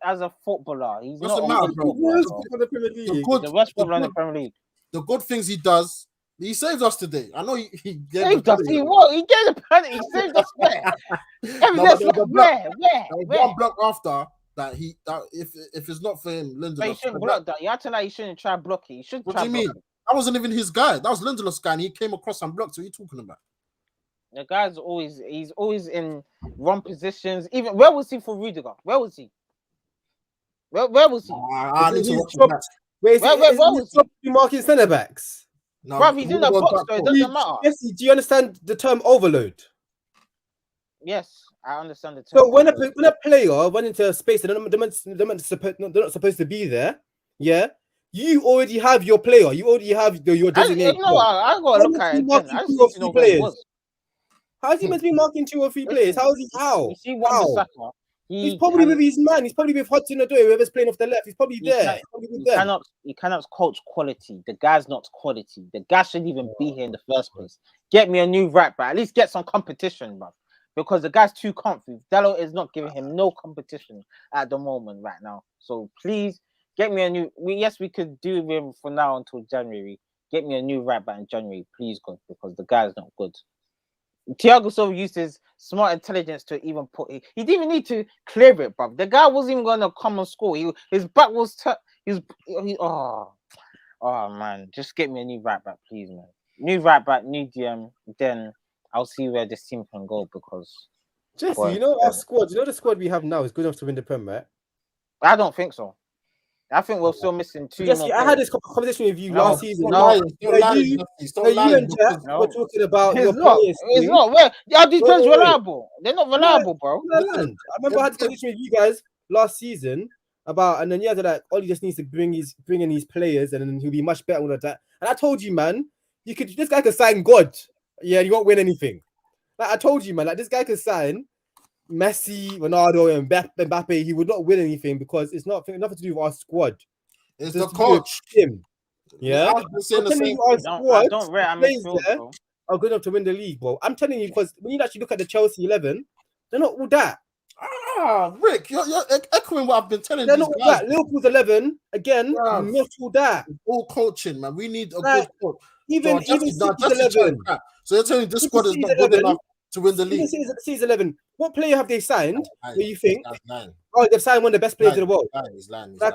as a footballer. He's not the worst footballer in the Premier League. The worst footballer in the Premier League. The good things he does. He saved us today. I know he saved us. He gave the penalty. He saved us where? Where? One block after that. If it's not for him, Lindelof. But he shouldn't block that. You acting like he shouldn't try block it. He should. What do you mean? That wasn't even his guy. That was Lindelof's guy, and he came across and blocked. What are you talking about? The guy's always in wrong positions. Even where was he for Rudiger? Where was he? Where was he? I need to watch that. Where was he marking centre backs? No, bro, he's in the box, so it doesn't matter. Yes, do you understand the term overload? Yes, I understand the term. So when a player went into a space and they're not supposed to be there, yeah, you already have your player. You already have your designated. I got to look at it. I just know players. How is he meant to be marking 2 or 3 players? How is he? How? You see Wan-Bissaka. He's probably with his man. He's probably with Hudson-Odoi, whoever's playing off the left. He's probably there. You cannot coach quality. The guy's not quality. The guy shouldn't even be here in the first place. Get me a new right back. At least get some competition, bro. Because the guy's too comfy. Dalot is not giving him no competition at the moment right now. So please get me a new. We could do him for now until January. Get me a new right back in January, please, God, because the guy's not good. Thiago Silva used his smart intelligence to even put it. He didn't even need to clear it, bro. The guy wasn't even going to come and score. His back was man. Just get me a new right back, please, man. New right back, new DM. Then I'll see where this team can go because. Jesse, our squad. You know the squad we have now is good enough to win the Prem, right? I don't think so. I think we're still missing 2 more. I had this conversation with you last season. You and Jeff were talking about your players. It's not. Where are these players reliable? They're not reliable, bro. I remember I had this conversation with you guys last season about, and then like Oli just needs to bring in these players, and then he'll be much better with that. And I told you, man, this guy could sign God. Yeah, you won't win anything. Like I told you, man, like this guy could sign Messi, Ronaldo, and Mbappe. He would not win anything because it's nothing to do with our squad. It's the coach. Him. Yeah. I don't rate midfield, are good enough to win the league, bro. I'm telling you, because when you actually look at the Chelsea 11, they're not all that. Rick, you're echoing what I've been telling you. They're not all that. Liverpool's 11, again, not all that. All coaching, man. We need a good coach. Even City's 11. So you're telling me this squad is not good enough to win the league? City's 11. What player have they signed where you think, they've signed one of the best players in the world?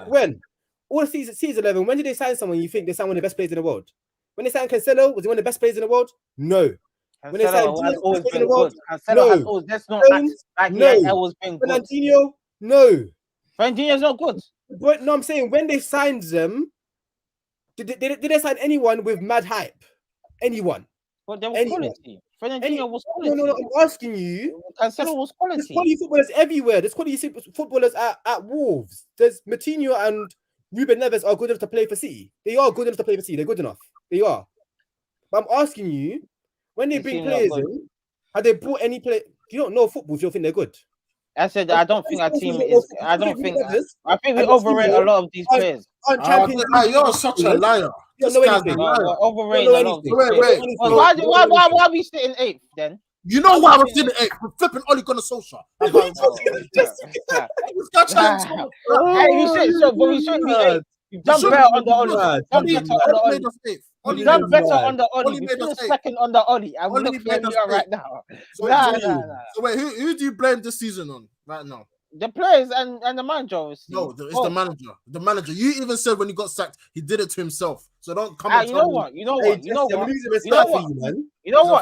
When? All the season 11, when did they sign someone you think they signed one of the best players in the world? When they signed Cancelo, was he one of the best players in the world? No. When they signed has always been good. Cancelo has always been good. Fernandinho, no. Fernandinho's not good. But no, I'm saying when they signed them, did they sign anyone with mad hype? Anyone? But there was Anyone? quality. Fernandinho was No, quality. I'm asking you. Cancelo was There's quality. quality footballers everywhere. There's quality footballers at Wolves. There's Matinho and Ruben Neves are good enough to play for City. They are good enough to play for City. They're good enough. They are. But I'm asking you, when they bring players in, have they brought any play? You don't know football if you don't think they're good. I said I don't think our team is. I think we overrate a lot of these players. You're such a liar. You don't know anything. We're overrating a lot of these players. Why are we sitting 8th then? You know why we're sitting 8th? We're flipping Ole Gunnar Solskjaer. We shouldn't be 8th. You've done better under Oli. You've done better under Oli. You finished second under Oli. I'm looking at you right now. So wait, who do you blame this season on right now? The players and the manager, obviously. No, it's the manager. The manager. You even said when he got sacked, he did it to himself. So don't come and tell me. You know what?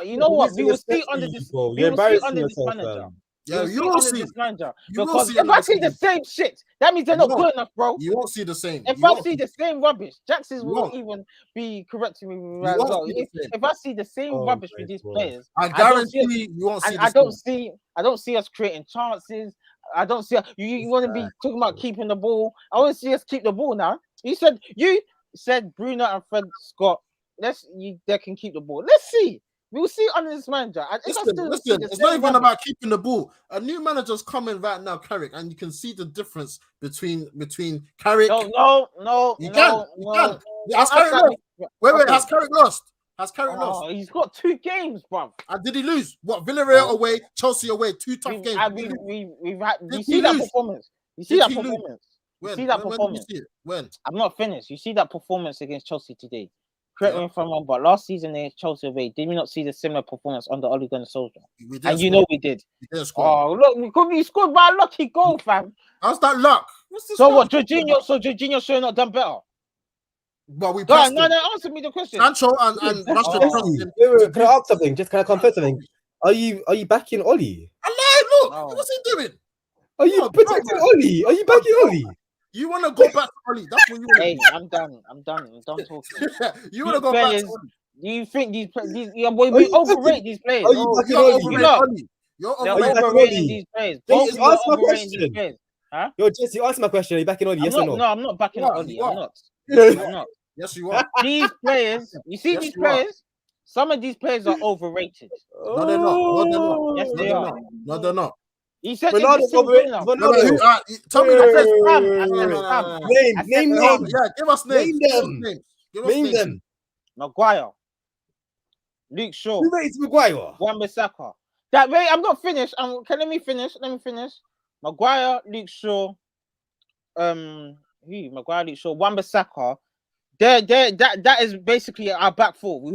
We will see under this. We will see under this manager. Yeah, you will see this manager. Because if I see the same shit, that means they're not good enough, bro. You won't see the same. If I see the same rubbish, Jackson will even be correcting me right as well. If I see the same rubbish with these players, I guarantee you won't see. I don't see us creating chances. I don't see you want to be talking about keeping the ball. I want to see us keep the ball now. You said Bruno and Fred Scott. They can keep the ball. Let's see. We'll see under this manager. Listen, it's not even about keeping the ball. A new manager's coming right now, Carrick, and you can see the difference between Carrick. No. You can. Has Carrick lost? Wait. Has Carrick lost? Lost? He's got 2 games, bro. And did he lose? What? Villarreal away, Chelsea away, 2 tough games. You see that performance? You see that performance? When? I'm not finished. You see that performance against Chelsea today? Correct me if I'm wrong, but last season against Chelsea away, did we not see the similar performance under Ole Gunnar Solskjaer? And you know we did. Look, we scored by a lucky goal, fam. How's that luck? So what? Jorginho should not done better. But we pressed him. Answer me the question. Sancho and Rashford. Can I ask something? Can I confess something? Are you backing Oli? Look, what's he doing? Are you protecting Oli? Are you backing Oli? You want to go back to Oli? That's what you want. Hey, I'm done talking. You want to go back to Oli? Do you think these we overrate these players? You're overrating these players. Both are overrating these players. Huh? Yo, Jesse, you asked my question. Are you backing Oli? Yes or no? No, I'm not backing Oli. I'm not. Yes, you are. These players, you see these players? Some of these players are overrated. No, they're not. Yes, they are. No, they're not. He said Ronaldo's overrated. Tell me name them. Yeah, give us names. Name them. Maguire. Luke Shaw. Who rates Maguire? Wan-Bissaka. I'm not finished. Let me finish. Maguire, Luke Shaw. Maguire, Luke Shaw, Wan-Bissaka. That is basically our back four. Who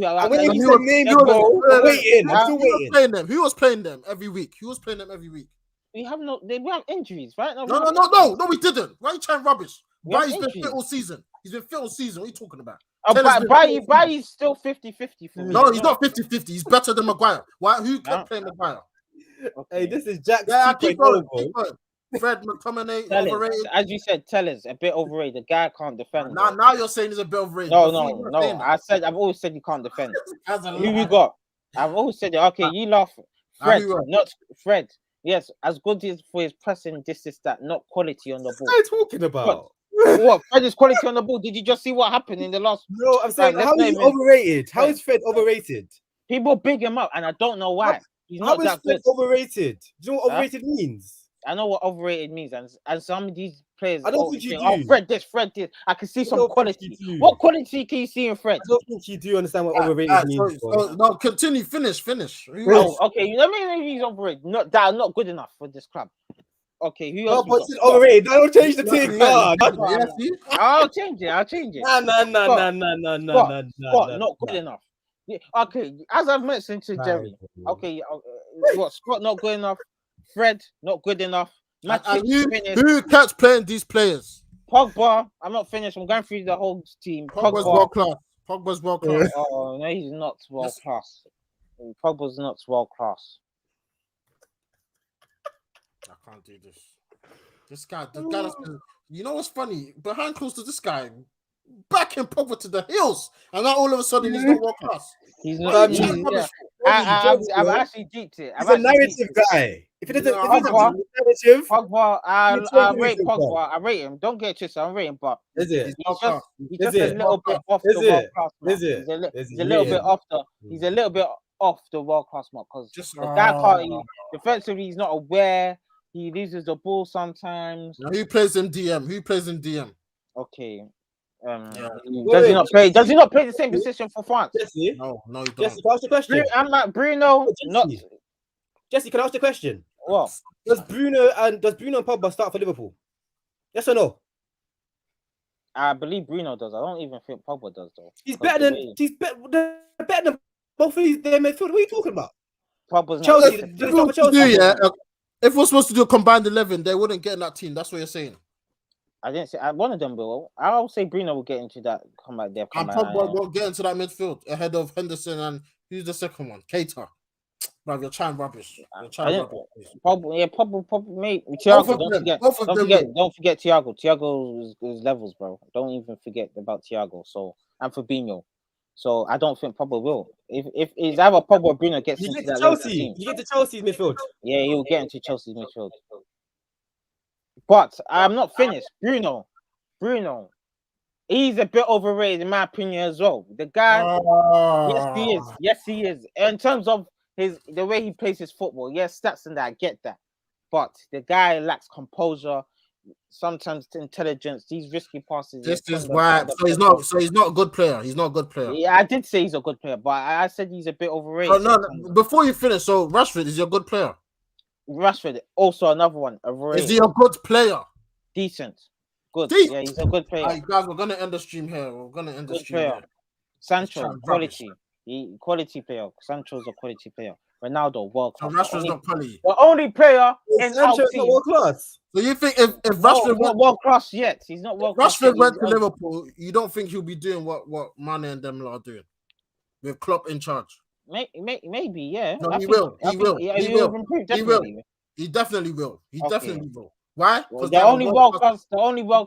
was playing them every week? We have injuries, right? No, we didn't. Why are you trying rubbish? He's been fit all season. What are you talking about? Bailly's still 50-50 for me. No, he's not 50-50. He's better than Maguire. Who can play Maguire? Okay. Hey, this is Jack. Yeah, keep going. Fred McTominay, overrated. As you said, Tellers, a bit overrated. The guy can't defend. Now you're saying he's a bit overrated. No. I've always said you can't defend. Who you got? I've always said it. Okay, you laugh. Fred, not Fred. Yes, as good as for his pressing, this is that, not quality on the ball. What are you talking about? What? Fred is quality on the ball. Did you just see what happened in the last? No, I'm saying, how is he overrated? How is Fred overrated? People big him up, and I don't know why. He's not that good. Overrated? Do you know what overrated means? I know what overrated means, and some of these players. I don't think you do. Oh, Fred this. I can see some quality. What quality can you see in Fred? I don't think you do understand what overrated means. No, continue. Finish. Okay. Let me know he's overrated. Not good enough for this club. Okay, who else? No, but it's overrated. Don't change the thing. I'll change it. No. Not good enough. Okay, as I've mentioned to Jerry. Okay, what? Scott not good enough. Fred not good enough. Who kept playing these players? Pogba. I'm not finished. I'm going through the whole team. Pogba's world class. Oh no, he's not world class. Pogba's not world class. I can't do this. This guy, the guy that's been, you know what's funny? Behind close to this guy, backing Pogba to the hills, and now all of a sudden he's not world class. He's What not. are you chatting Yeah. rubbish for? I've actually deeped it. He's a narrative guy. If it doesn't, No, if it Pogba- doesn't narrative, Pogba, I He's rate so Pogba. I rate him. Don't get it twisted. I rate him, but is it? He's he's not just class. he's Is just a it? little bit off Is the world it? class mark. Is it? He's a, li- Is he's it? a little bit Rated? off the. He's a little bit off the world class mark because Just the guy can't. Defensively, he's not aware. He loses the ball sometimes. Now, who plays in DM? Who plays in DM? Okay. Yeah. Does he not play? Does he not play the same position for France? Jesse, No, you don't. Jesse, can I ask you a question? I'm not Bruno. Not Jesse, can I ask you a question? what? Does Bruno and Pogba start for Liverpool? Yes or no? I believe Bruno does. I don't even think Pogba does though. He's better than both of these their midfield. What are you talking about? Pogba's not. Chelsea, fit. do they start for Chelsea? If we're supposed to do a combined 11, they wouldn't get in that team. That's what you're saying. I didn't say one of them will. I'll say Bruno will get into that comeback there. And Pogba won't get into that midfield ahead of Henderson and who's the second one? Keita. Bro, you're trying rubbish. Pogba, mate. Thiago, don't forget Thiago. Thiago is levels, bro. Don't even forget about Thiago. So and Fabinho. So I don't think Pogba will. If it's either Pogba or Bruno gets into that Chelsea, team. you get to Chelsea's midfield. Yeah, he'll get into Chelsea's midfield. But I'm not finished. Bruno, he's a bit overrated in my opinion as well. The guy, yes he is. In terms of the way he plays his football, yes, stats and that, I get that. But the guy lacks composure, sometimes intelligence. These risky passes. This is why. So he's not a good player. He's not a good player. Yeah, I did say he's a good player, but I said he's a bit overrated. Oh, no, before you finish, so Rashford is he a good player? Rashford, also another one. Overrated. Is he a good player? Decent. Good. Decent. Yeah, he's a good player. Right, guys, we're gonna end the stream here. Sancho, quality. Quality player. Sancho's a quality player. Ronaldo, world class. So Rashford's not quality. The only player in our Sancho's team. not world class. So you think if Rashford not world class yet? He's not world class. Rashford went to Liverpool, you don't think he'll be doing what Mane and them are doing with Klopp in charge? Maybe, yeah. No, he will. He will. He definitely will. He Okay. definitely will. Why? Well, the only world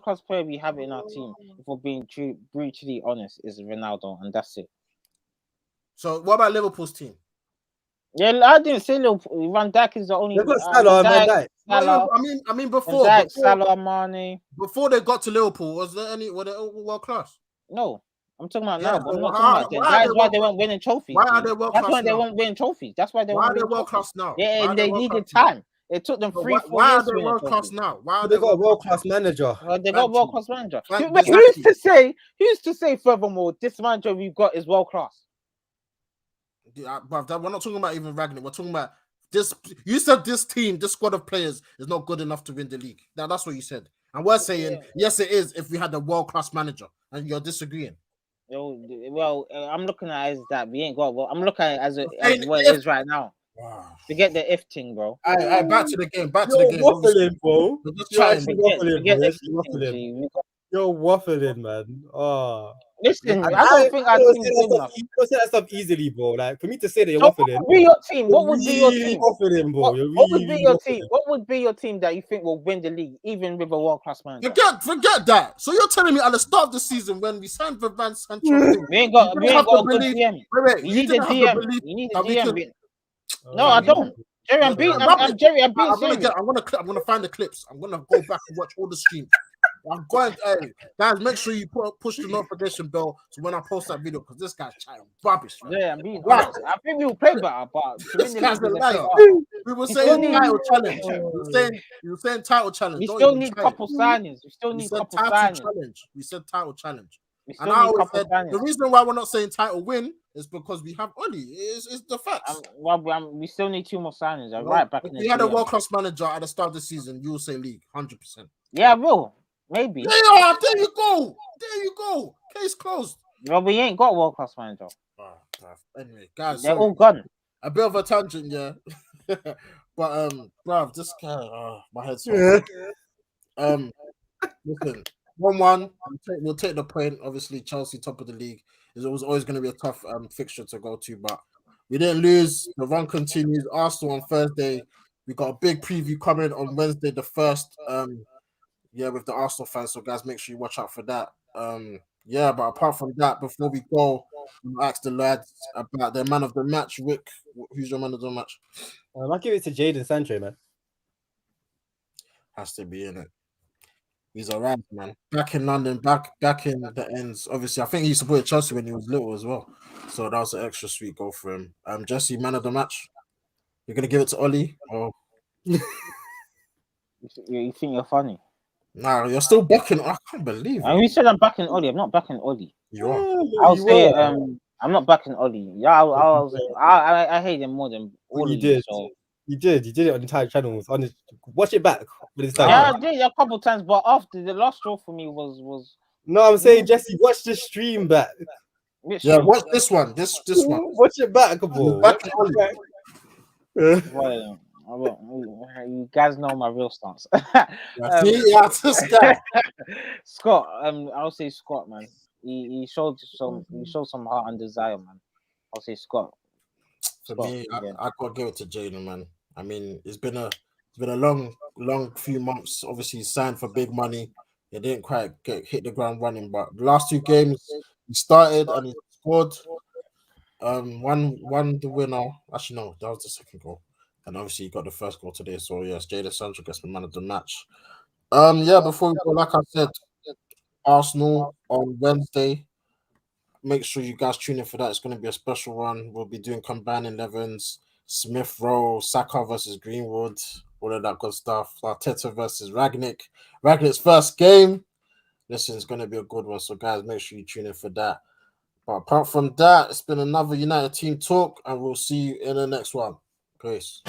class player we have in our team, if we're being brutally honest, is Ronaldo, and that's it. So what about Liverpool's team? Yeah, I didn't say Liverpool. Van Dijk is the only. They've got Salah and Van Dijk. Salah, I mean before Salah, Mane. Before they got to Liverpool, were they all world class? No, I'm talking about Yeah, now. But I'm not talking about them. That's why they weren't winning trophies. Why are they world class? That's why they weren't winning trophies. That's why they weren't winning world class now. Yeah, and they needed time. It took them 3-4 years. Why are they world class now? Why are they got a world class manager? They got a world class manager. Who's to say furthermore, this manager we've got is world class? But we're not talking about even Ragnick. We're talking about this. You said this team, this squad of players is not good enough to win the league. That's what you said. And we're saying, yes, it is if we had a world-class manager. And you're disagreeing. Well, I'm looking at it as that we ain't got. Well, I'm looking at it as what it is right now. Wow. Forget the if thing, bro. All right, back to the game. Waffling, bro. You're waffling, man. Oh. Listen, I don't think I don't say that stuff easily, bro. Like for me to say that you're waffling. What would be your team? What would be your team? Waffling, bro. What would be your team? What would be your team that you think will win the league, even with a world-class manager? Forget that. So you're telling me at the start of the season when we signed Jadon Sancho, we ain't got a good DM. Wait, you need a DM. You need a DM. No, I don't. Jerry, I'm being serious. I'm gonna find the clips. I'm gonna go back and watch all the streams. I'm going, guys, make sure you push the notification bell so when I post that video, because this guy's trying rubbish. Right? Yeah, I'm being honest. I think we will play better, but this guy's a liar. We were saying title challenge. You were saying title challenge. We still need couple signings. We said title challenge. And I always said the reason why we're not saying title win is because we have Oli. It's the facts. We still need 2 more signings. Right back in the. If we had a world-class manager at the start of the season, you will say league 100%. Yeah, I will. Maybe. There you go. Case closed. Well, we ain't got a world-class manager. Anyway, guys, they're all gone. A bit of a tangent, yeah. But bruv, this guy, my head's listen, 1-1. We'll take the point. Obviously, Chelsea top of the league. It was always going to be a tough fixture to go to, but we didn't lose. The run continues. Arsenal on Thursday. We got a big preview coming on Wednesday, the 1st. with the Arsenal fans. So guys, make sure you watch out for that. Yeah, but apart from that, before we go, we'll ask the lads about their man of the match. Rick, who's your man of the match? I'll give it to Jadon Sancho, man. Has to be in it. He's alright, man. Back in London, back in the ends. Obviously, I think he supported Chelsea when he was little as well. So that was an extra sweet goal for him. Jesse, man of the match. You're gonna give it to Ollie? Or You think you're funny? nah, you're still backing. I can't believe it. And you said I'm backing Ollie. I'm not backing Ollie. You are. I'll say I'm not backing Ollie. Yeah, I hate him more than all You of did. you. So You did it on the entire channel. Watch it back. yeah, I did a couple times, but after the last straw for me was. No, I'm saying Jesse, watch the stream back. Yeah, watch this one. This one. Watch it back, bro. Well, you guys know my real stance. This guy. Scott, I'll say Scott, man. He showed some heart and desire, man. I'll say Scott. For me, I gotta give it to Jadon, man. I mean, it's been a long few months. Obviously, he signed for big money. He didn't quite hit the ground running, but the last 2 games he started and he scored. Won the winner. Actually, no, that was the second goal. And obviously, he got the first goal today. So yes, Jadon Sancho gets the man of the match. Before we go, like I said, Arsenal on Wednesday. Make sure you guys tune in for that. It's going to be a special one. We'll be doing combined 11s, Smith Rowe, Saka versus Greenwood, all of that good stuff. Arteta versus Ragnick. Ragnick's first game. Listen, it's going to be a good one. So, guys, make sure you tune in for that. But apart from that, it's been another United team talk, and we'll see you in the next one. Peace.